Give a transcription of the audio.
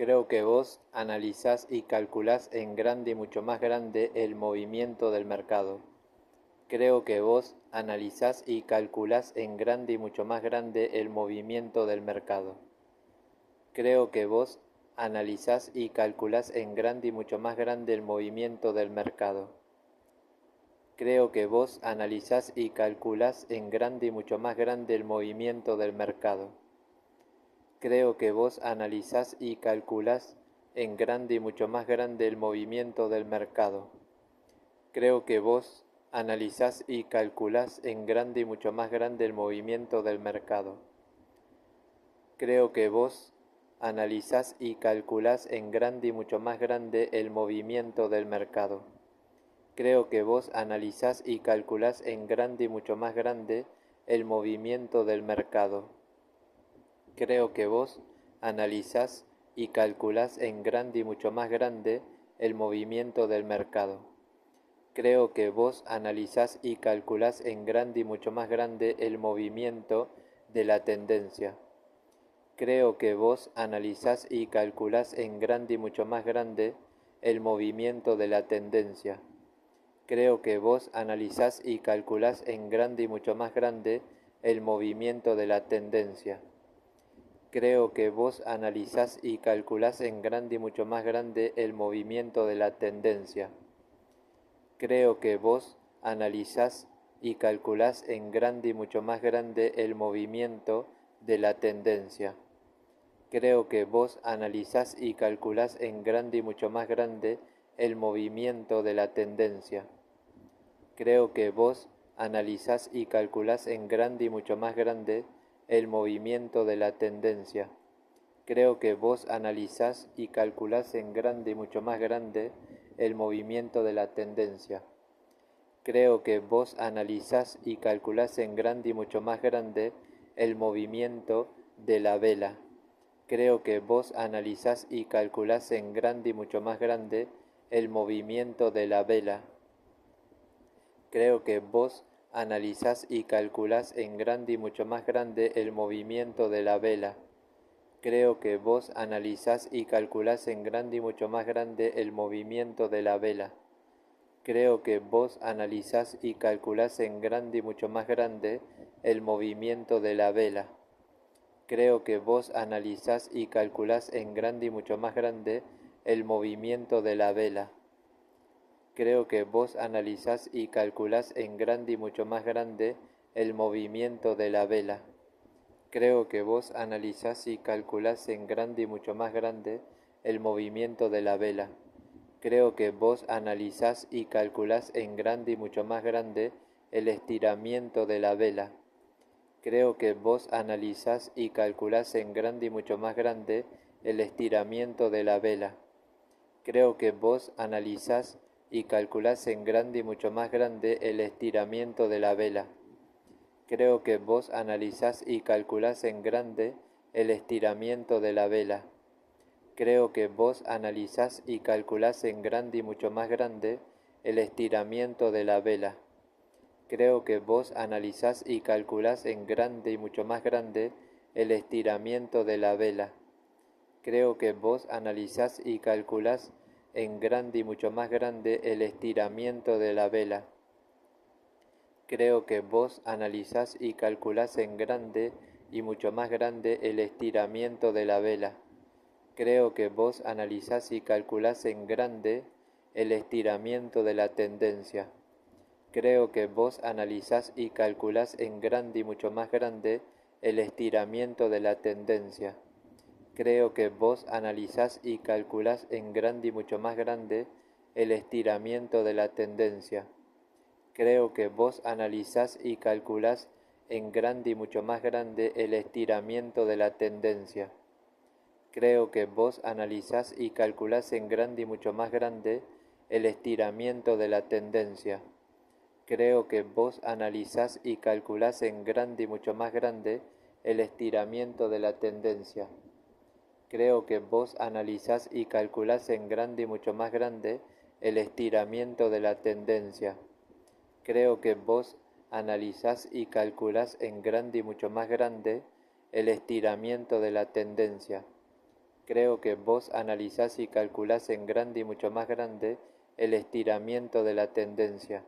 Creo que vos analizás y calculás en grande y mucho más grande el movimiento del mercado. Creo que vos analizás y calculás en grande y mucho más grande el movimiento del mercado. Creo que vos analizás y calculás en grande y mucho más grande el movimiento del mercado. Creo que vos analizás y calculás en grande y mucho más grande el movimiento del mercado. Creo que vos analizás y calculás en grande y mucho más grande el movimiento del mercado. Creo que vos analizás y calculás en grande y mucho más grande el movimiento del mercado. Creo que vos analizás y calculás en grande y mucho más grande el movimiento del mercado. Creo que vos analizás y calculás en grande y mucho más grande el movimiento del mercado. Creo que vos analizás y calculás en grande y mucho más grande el movimiento del mercado. Creo que vos analizás y calculás en grande y mucho más grande el movimiento de la tendencia. Creo que vos analizás y calculás en grande y mucho más grande el movimiento de la tendencia. Creo que vos analizás y calculás en grande y mucho más grande el movimiento de la tendencia. Creo que vos analizás y calculás en grande y mucho más grande el movimiento de la tendencia. Creo que vos analizás y calculás en grande y mucho más grande el movimiento de la tendencia. Creo que vos analizás y calculás en grande y mucho más grande el movimiento de la tendencia. Creo que vos analizás y calculás en grande y mucho más grande el movimiento de la tendencia. Creo que vos analizás y calculás en grande y mucho más grande el movimiento de la tendencia. Creo que vos analizás y calculás en grande y mucho más grande el movimiento de la vela. Creo que vos analizás y calculás en grande y mucho más grande el movimiento de la vela. Creo que vos analizás y calculás en grande y mucho más grande el movimiento de la vela. Creo que vos analizás y calculás en grande y mucho más grande el movimiento de la vela. Creo que vos analizás y calculás en grande y mucho más grande el movimiento de la vela. Creo que vos analizás y calculás en grande y mucho más grande el movimiento de la vela. Creo que vos analizás y calculás en grande y mucho más grande el movimiento de la vela. Creo que vos analizás y calculás en grande y mucho más grande el movimiento de la vela. Creo que vos analizás y calculás en grande y mucho más grande el estiramiento de la vela. Creo que vos analizás y calculás en grande y mucho más grande el estiramiento de la vela. Creo que vos analizás y calculás en grande y mucho más grande el estiramiento de la vela. Creo que vos analizás y calculás en grande el estiramiento de la vela. Creo que vos analizás y calculás en grande y mucho más grande el estiramiento de la vela. Creo que vos analizás y calculás en grande y mucho más grande el estiramiento de la vela. Creo que vos analizás y calculás en grande y mucho más grande el estiramiento de la vela. Creo que vos analizás y calculás en grande y mucho más grande el estiramiento de la vela. Creo que vos analizás y calculás en grande el estiramiento de la tendencia. Creo que vos analizás y calculás en grande y mucho más grande el estiramiento de la tendencia. Creo que vos analizás y calculás en grande y mucho más grande el estiramiento de la tendencia. Creo que vos analizás y calculás en grande y mucho más grande el estiramiento de la tendencia. Creo que vos analizás y calculás en grande y mucho más grande el estiramiento de la tendencia. Creo que vos analizás y calculás en grande y mucho más grande el estiramiento de la tendencia. Creo que vos analizás y calculás en grande y mucho más grande el estiramiento de la tendencia. Creo que vos analizás y calculás en grande y mucho más grande el estiramiento de la tendencia. Creo que vos analizás y calculás en grande y mucho más grande el estiramiento de la tendencia.